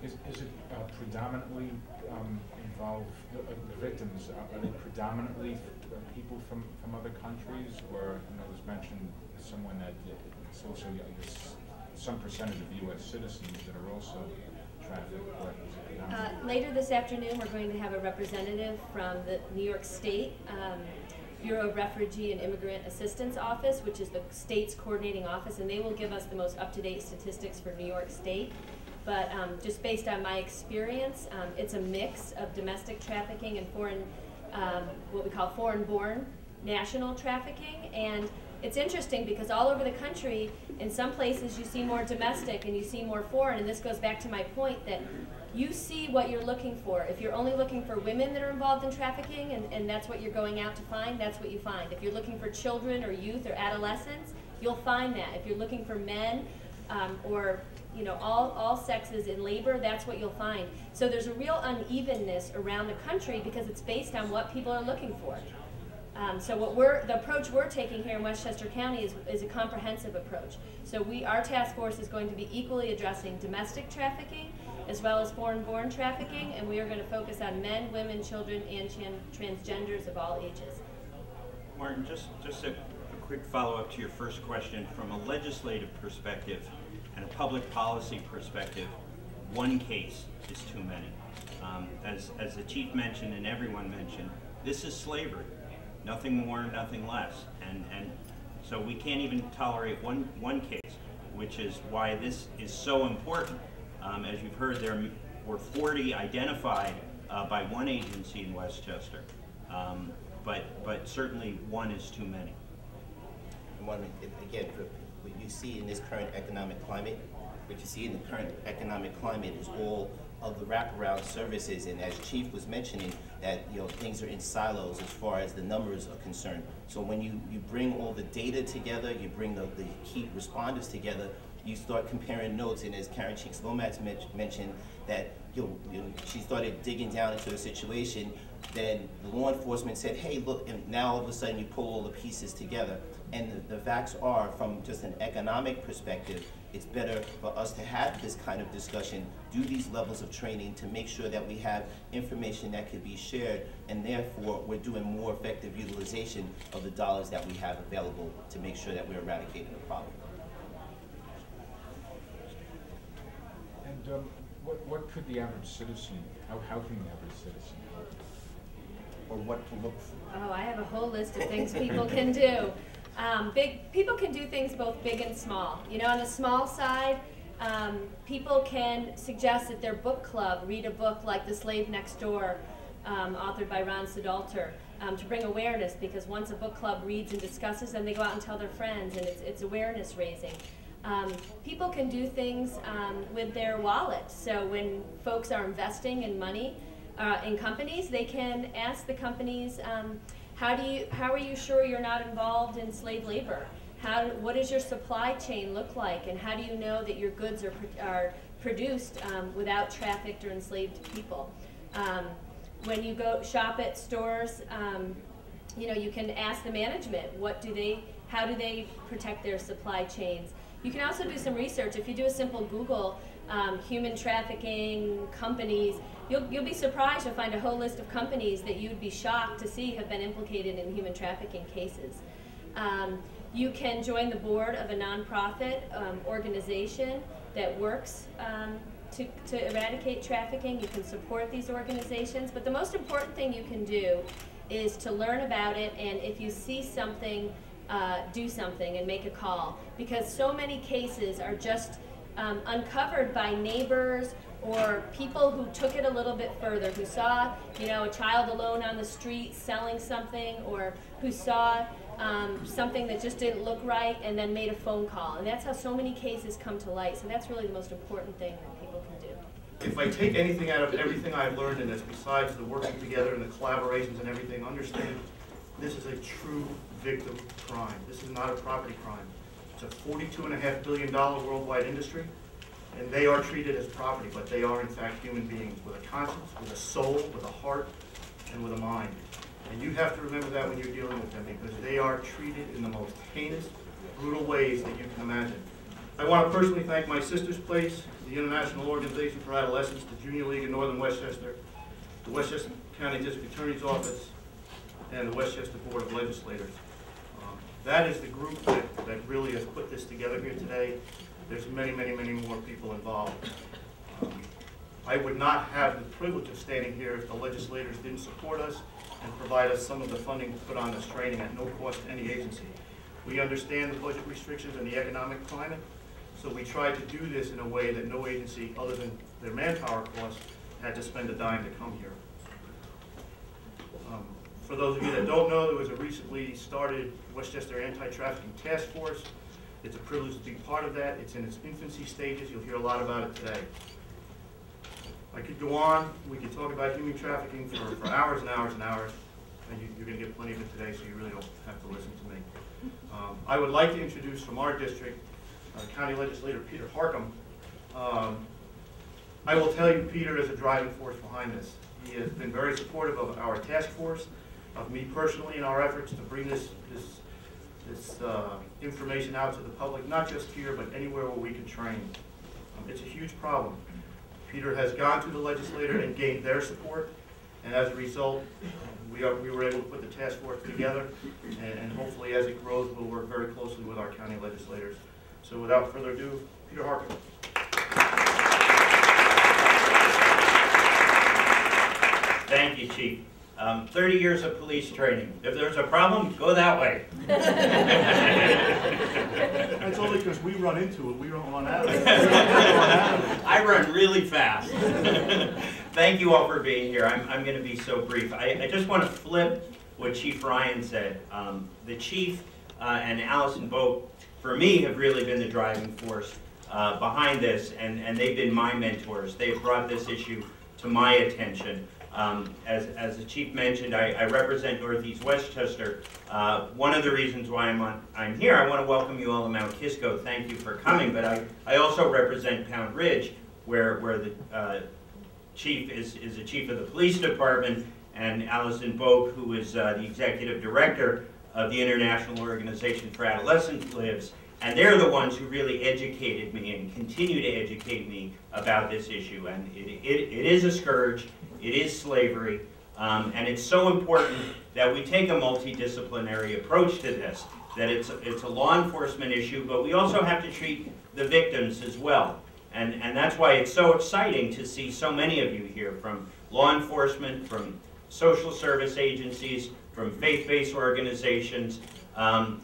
Is it predominantly involve the victims? Are they predominantly people from other countries, or it was mentioned someone that it's also I guess, some percentage of U.S. citizens that are also trafficked? Later this afternoon, we're going to have a representative from the New York State Bureau of Refugee and Immigrant Assistance Office, which is the state's coordinating office, and they will give us the most up-to-date statistics for New York State. But just based on my experience, it's a mix of domestic trafficking and foreign, what we call foreign-born national trafficking. And it's interesting because all over the country, in some places you see more domestic and you see more foreign, and this goes back to my point that you see what you're looking for. If you're only looking for women that are involved in trafficking and that's what you're going out to find, that's what you find. If you're looking for children or youth or adolescents, you'll find that. If you're looking for men or all sexes in labor, that's what you'll find. So there's a real unevenness around the country because it's based on what people are looking for. So the approach we're taking here in Westchester County is a comprehensive approach. So our task force is going to be equally addressing domestic trafficking as well as foreign-born trafficking, and we are going to focus on men, women, children, and transgenders of all ages. Martin, just a quick follow-up to your first question. From a legislative perspective and a public policy perspective, one case is too many. As the chief mentioned and everyone mentioned, this is slavery. Nothing more, nothing less. And so we can't even tolerate one case, which is why this is so important. As you've heard, there were 40 identified by one agency in Westchester, but certainly one is too many. Again, what you see in this current economic climate, is all of the wraparound services, and as Chief was mentioning, that things are in silos as far as the numbers are concerned. So when you bring all the data together, you bring the key responders together, you start comparing notes, and as Karen Cheeks-Lomax mentioned, that she started digging down into the situation, then the law enforcement said, hey, look, and now all of a sudden you pull all the pieces together. And the facts are, from just an economic perspective, it's better for us to have this kind of discussion, do these levels of training to make sure that we have information that could be shared, and therefore we're doing more effective utilization of the dollars that we have available to make sure that we're eradicating the problem. And what could the average citizen, how can the average citizen help? Or what to look for? Oh, I have a whole list of things people can do. People can do things both big and small. On the small side, people can suggest that their book club read a book like The Slave Next Door, authored by Ron Sedalter, to bring awareness, because once a book club reads and discusses, then they go out and tell their friends, and it's awareness raising. People can do things with their wallet. So when folks are investing in money in companies, they can ask the companies, how are you sure you're not involved in slave labor? What does your supply chain look like, and how do you know that your goods are produced without trafficked or enslaved people? When you go shop at stores, you can ask the management, how do they protect their supply chains? You can also do some research. If you do a simple Google, human trafficking companies, you'll be surprised. You'll find a whole list of companies that you'd be shocked to see have been implicated in human trafficking cases. You can join the board of a nonprofit organization that works to eradicate trafficking. You can support these organizations, but the most important thing you can do is to learn about it, and if you see something, do something and make a call, because so many cases are just uncovered by neighbors or people who took it a little bit further, who saw a child alone on the street selling something, or who saw something that just didn't look right and then made a phone call. And that's how so many cases come to light. So that's really the most important thing that people can do. If I take anything out of everything I've learned in this, besides the working together and the collaborations and everything, understand this is a true victim crime. This is not a property crime. It's a $42.5 billion worldwide industry, and they are treated as property, but they are in fact human beings with a conscience, with a soul, with a heart, and with a mind. And you have to remember that when you're dealing with them, because they are treated in the most heinous, brutal ways that you can imagine. I want to personally thank my sister's place, the International Organization for Adolescents, the Junior League in Northern Westchester, the Westchester County District Attorney's Office, and the Westchester Board of Legislators. That is the group that really has put this together here today. There's many, many, many more people involved. I would not have the privilege of standing here if the legislators didn't support us and provide us some of the funding to put on this training at no cost to any agency. We understand the budget restrictions and the economic climate, so we tried to do this in a way that no agency, other than their manpower costs, had to spend a dime to come here. For those of you that don't know, there was a recently started Westchester Anti-Trafficking Task Force. It's a privilege to be part of that. It's in its infancy stages. You'll hear a lot about it today. I could go on. We could talk about human trafficking for hours and hours and hours, and you're going to get plenty of it today, so you really don't have to listen to me. I would like to introduce from our district, County Legislator Peter Harcum. I will tell you, Peter is a driving force behind this. He has been very supportive of our task force, of me personally in our efforts to bring this information out to the public, not just here, but anywhere where we can train. It's a huge problem. Peter has gone to the legislator and gained their support, and as a result, we were able to put the task force together, and hopefully as it grows, we'll work very closely with our county legislators. So without further ado, Peter Harcum. Thank you, Chief. 30 years of police training. If there's a problem, go that way. That's only because we run into it. We don't run out of it. I run really fast. Thank you all for being here. I'm going to be so brief. I just want to flip what Chief Ryan said. The Chief and Allison Boak, for me, have really been the driving force behind this, and they've been my mentors. They've brought this issue to my attention. As the Chief mentioned, I represent Northeast Westchester. One of the reasons why I'm here, I want to welcome you all to Mount Kisco. Thank you for coming. But I also represent Pound Ridge, where the Chief is the Chief of the Police Department, and Allison Boak, who is the Executive Director of the International Organization for Adolescents, lives. And they're the ones who really educated me and continue to educate me about this issue. And it is a scourge. It is slavery, and it's so important that we take a multidisciplinary approach to this, that it's a law enforcement issue, but we also have to treat the victims as well. And that's why it's so exciting to see so many of you here, from law enforcement, from social service agencies, from faith-based organizations.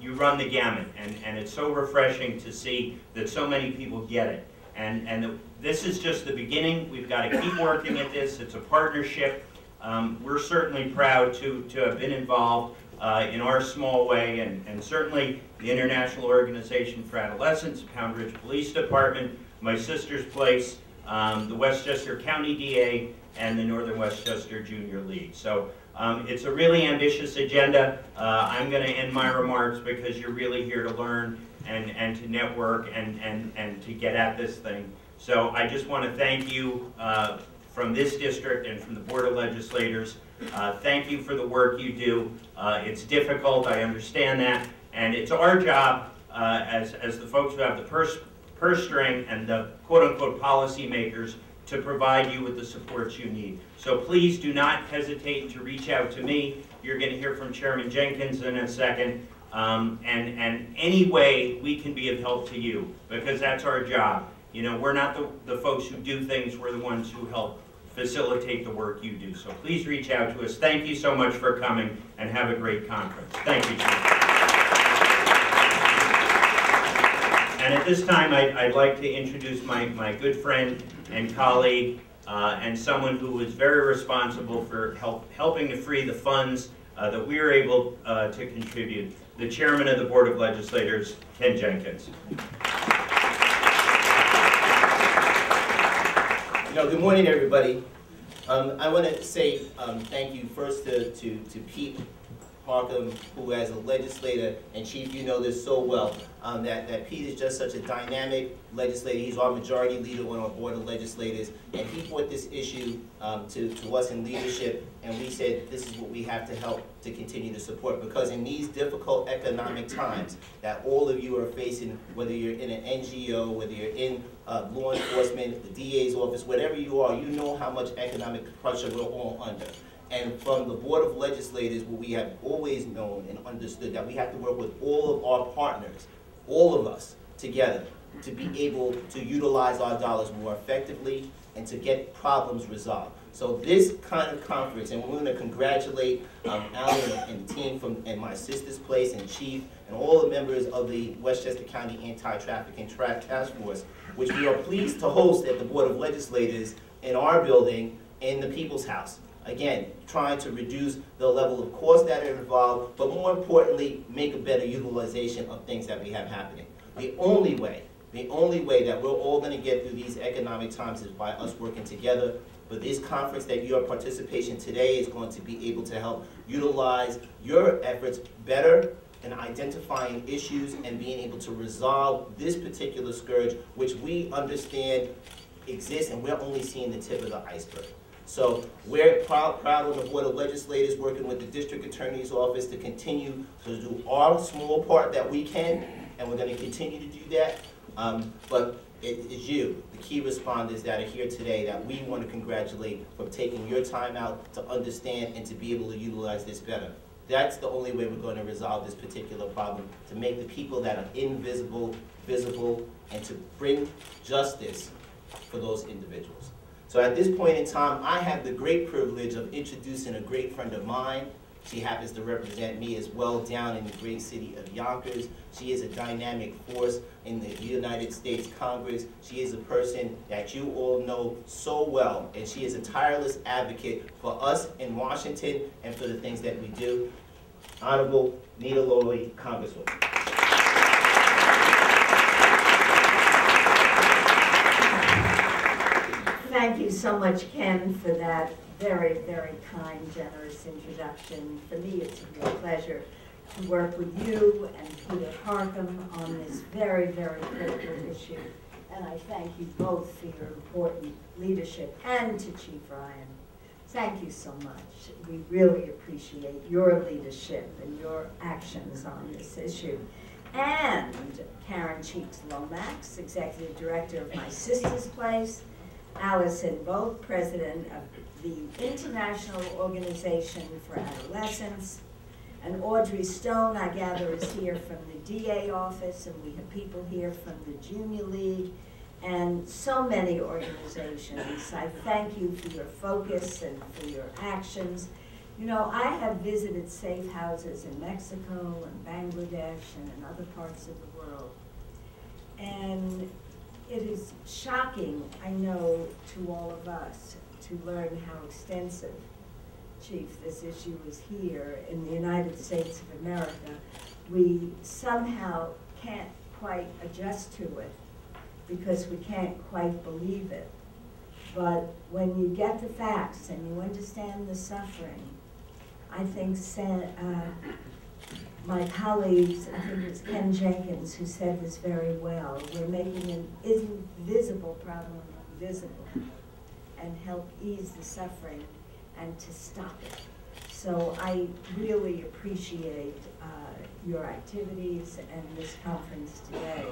You run the gamut, and it's so refreshing to see that so many people get it. And this is just the beginning. We've got to keep working at this. It's a partnership. We're certainly proud to have been involved in our small way, and certainly the International Organization for Adolescents, Pound Ridge Police Department, my sister's place, the Westchester County DA, and the Northern Westchester Junior League. So it's a really ambitious agenda. I'm going to end my remarks because you're really here to learn and to network and to get at this thing. So I just want to thank you from this district and from the Board of Legislators. Thank you for the work you do. It's difficult, I understand that, and it's our job as the folks who have the purse string and the quote-unquote policy makers to provide you with the supports you need. So please do not hesitate to reach out to me. You're going to hear from Chairman Jenkins in a second. And any way we can be of help to you, because that's our job. You know, we're not the folks who do things, we're the ones who help facilitate the work you do. So please reach out to us. Thank you so much for coming, and have a great conference. Thank you, Chief. And at this time, I'd like to introduce my good friend and colleague, and someone who was very responsible for helping to free the funds that we were able to contribute, the Chairman of the Board of Legislators, Ken Jenkins. Good morning, everybody. I want to say thank you first to Pete Parkham, who as a legislator, and Chief, you know this so well, that Pete is just such a dynamic legislator. He's our majority leader on our board of legislators, and he brought this issue to us in leadership, and we said this is what we have to help to continue to support, because in these difficult economic times that all of you are facing, whether you're in an NGO, whether you're in law enforcement, the DA's office, whatever you are, you know how much economic pressure we're all under. And from the Board of Legislators, what we have always known and understood, that we have to work with all of our partners, all of us together, to be able to utilize our dollars more effectively and to get problems resolved. So this kind of conference, and we're going to congratulate Alan and the team and my sister's place and Chief and all the members of the Westchester County Anti-Trafficking Task Force, which we are pleased to host at the Board of Legislators in our building in the People's House. Again, trying to reduce the level of costs that are involved, but more importantly, make a better utilization of things that we have happening. The only way that we're all going to get through these economic times is by us working together. But this conference, that your participation today is going to be able to help utilize your efforts better in identifying issues and being able to resolve this particular scourge, which we understand exists, and we're only seeing the tip of the iceberg. So we're proud on the Board of Legislators, working with the District Attorney's Office to continue to do our small part that we can, and we're going to continue to do that. But it's you, the key responders that are here today, that we want to congratulate for taking your time out to understand and to be able to utilize this better. That's the only way we're going to resolve this particular problem, to make the people that are invisible visible, and to bring justice for those individuals. So at this point in time, I have the great privilege of introducing a great friend of mine. She happens to represent me as well down in the great city of Yonkers. She is a dynamic force in the United States Congress. She is a person that you all know so well, and she is a tireless advocate for us in Washington and for the things that we do. Honorable Nita Lowey, Congresswoman. Thank you so much, Ken, for that very, very kind, generous introduction. For me, it's a real pleasure to work with you and Peter Parkham on this very, very critical issue. And I thank you both for your important leadership, and to Chief Ryan. Thank you so much. We really appreciate your leadership and your actions on this issue. And Karen Cheeks-Lomax, Executive Director of My Sister's Place, Allison Bolt, President of the International Organization for Adolescents, and Audrey Stone, I gather, is here from the DA office, and we have people here from the Junior League, and so many organizations. I thank you for your focus and for your actions. You know, I have visited safe houses in Mexico and Bangladesh and in other parts of the world, and it is shocking, I know, to all of us to learn how extensive, Chief, this issue is here in the United States of America. We somehow can't quite adjust to it because we can't quite believe it. But when you get the facts and you understand the suffering, I think my colleagues, I think it was Ken Jenkins who said this very well, we're making an invisible problem visible and help ease the suffering and to stop it. So I really appreciate your activities and this conference today.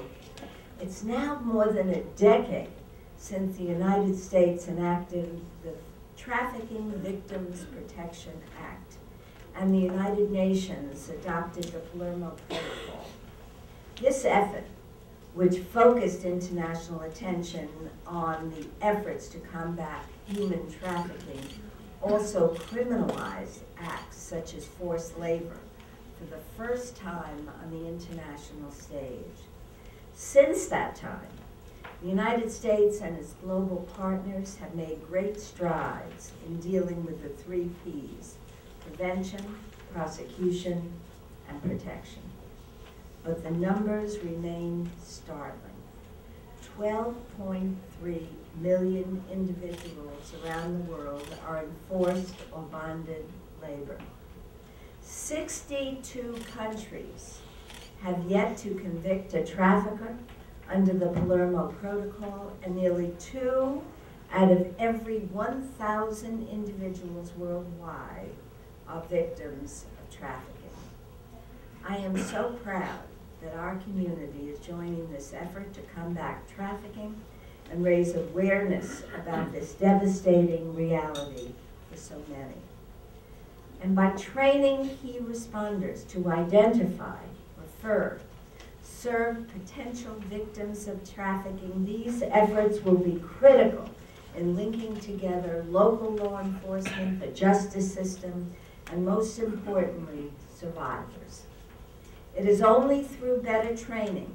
It's now more than a decade since the United States enacted the Trafficking Victims Protection Act, and the United Nations adopted the Palermo Protocol. This effort, which focused international attention on the efforts to combat human trafficking, also criminalized acts such as forced labor for the first time on the international stage. Since that time, the United States and its global partners have made great strides in dealing with the 3 Ps: prevention, prosecution, and protection. But the numbers remain startling. 12.3 million individuals around the world are in forced or bonded labor. 62 countries have yet to convict a trafficker under the Palermo Protocol, and nearly 2 out of every 1,000 individuals worldwide are victims of trafficking. I am so proud that our community is joining this effort to combat trafficking and raise awareness about this devastating reality for so many. And by training key responders to identify, refer, serve potential victims of trafficking, these efforts will be critical in linking together local law enforcement, the justice system, and most importantly, survivors. It is only through better training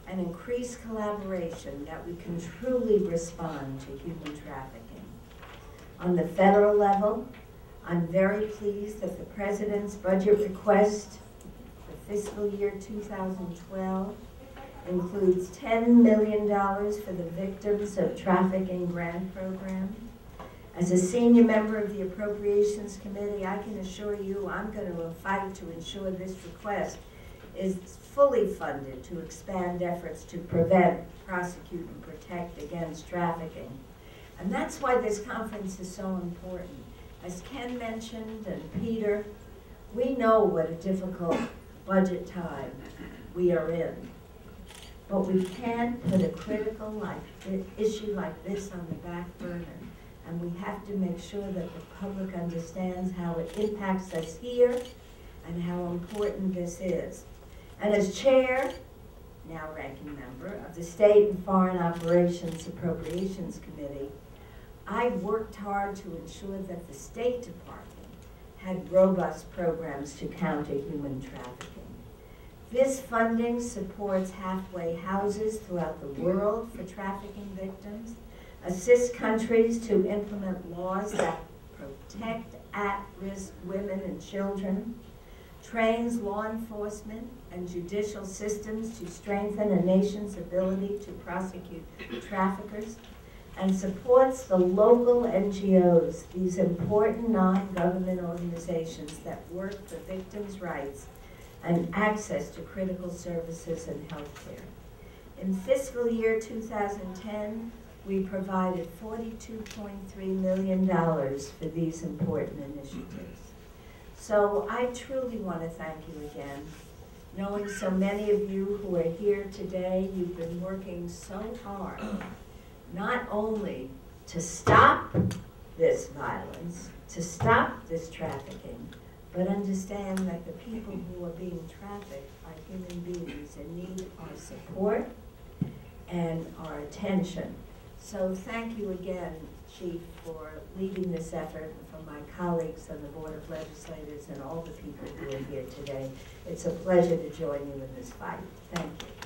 and increased collaboration that we can truly respond to human trafficking. On the federal level, I'm very pleased that the President's budget request for fiscal year 2012 includes $10 million for the Victims of Trafficking Grant Program. As a senior member of the Appropriations Committee, I can assure you I'm going to fight to ensure this request is fully funded to expand efforts to prevent, prosecute, and protect against trafficking. And that's why this conference is so important. As Ken mentioned, and Peter, we know what a difficult budget time we are in. But we can't put a critical issue like this on the back burner. And we have to make sure that the public understands how it impacts us here and how important this is. And as chair, now ranking member, of the State and Foreign Operations Appropriations Committee, I worked hard to ensure that the State Department had robust programs to counter human trafficking. This funding supports halfway houses throughout the world for trafficking victims, assists countries to implement laws that protect at-risk women and children, trains law enforcement and judicial systems to strengthen a nation's ability to prosecute traffickers, and supports the local NGOs, these important non-government organizations that work for victims' rights and access to critical services and health care. In fiscal year 2010, we provided $42.3 million for these important initiatives. So I truly want to thank you again. Knowing so many of you who are here today, you've been working so hard, not only to stop this violence, to stop this trafficking, but understand that the people who are being trafficked are human beings and need our support and our attention. So thank you again, Chief, for leading this effort, and for my colleagues on the Board of Legislators and all the people who are here today. It's a pleasure to join you in this fight. Thank you.